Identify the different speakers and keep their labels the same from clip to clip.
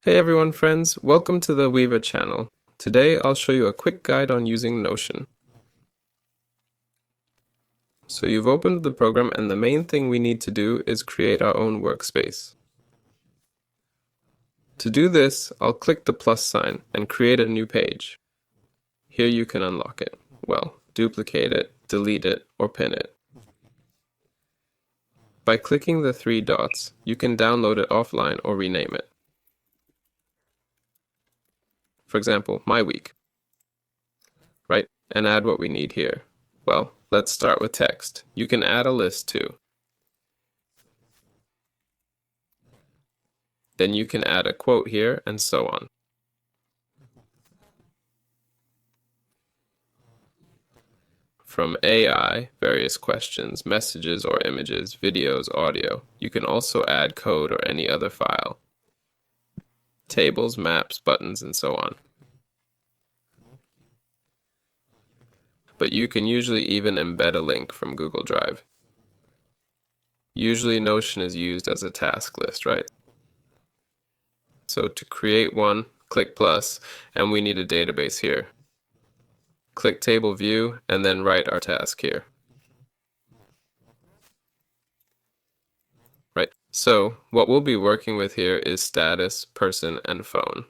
Speaker 1: Hey everyone, friends, welcome to the Weaver channel. Today I'll show you a quick guide on using Notion. So you've opened the program and the main thing we need to do is create our own workspace. To do this, I'll click the plus sign and create a new page. Here you can unlock it. Well, duplicate it, delete it, or pin it. By clicking the three dots, you can download it offline or rename it. For example, my week, right? And add what we need here. Well, let's start with text. You can add a list too. Then you can add a quote here and so on. From AI, various questions, messages or images, videos, audio. You can also add code or any other file. Tables, maps, buttons, and so on. But you can usually even embed a link from Google Drive. Usually Notion is used as a task list, right? So to create one, click plus, and we need a database here. Click Table View, and then write our task here. Right, so what we'll be working with here is status, person, and phone.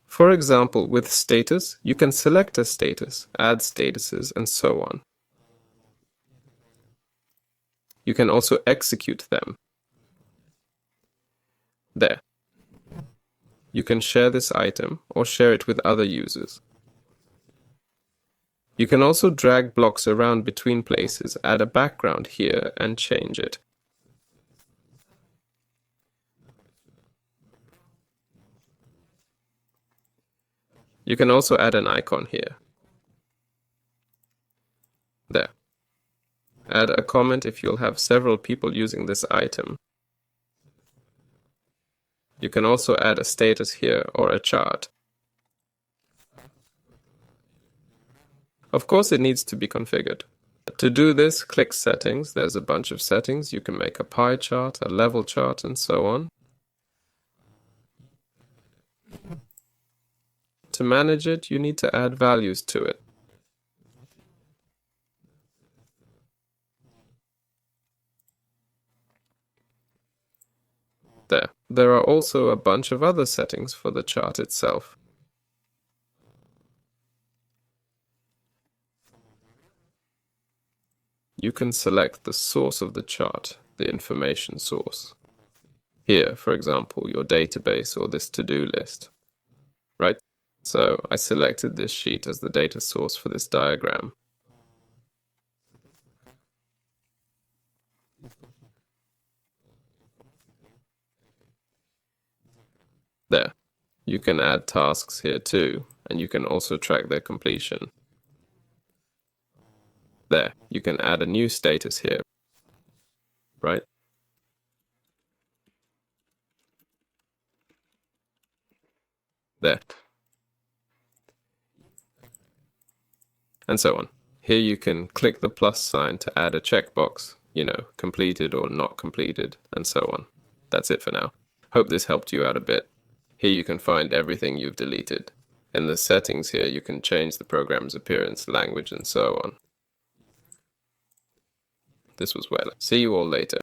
Speaker 1: For example, with status, you can select a status, add statuses, and so on. You can also execute them. There. You can share this item or share it with other users. You can also drag blocks around between places, add a background here, and change it. You can also add an icon here. There. Add a comment if you'll have several people using this item. You can also add a status here or a chart. Of course, it needs to be configured. To do this, click Settings. There's a bunch of settings. You can make a pie chart, a level chart, and so on. To manage it, you need to add values to it. There. There are also a bunch of other settings for the chart itself. You can select the source of the chart, the information source. Here, for example, your database or this to-do list, right? So I selected this sheet as the data source for this diagram. There. You can add tasks here too, and you can also track their completion. There. You can add a new status here, right? There. And so on. Here you can click the plus sign to add a checkbox, completed or not completed, and so on. That's it for now. Hope this helped you out a bit. Here you can find everything you've deleted. In the settings here, you can change the program's appearance, language, and so on. This was Weller. See you all later.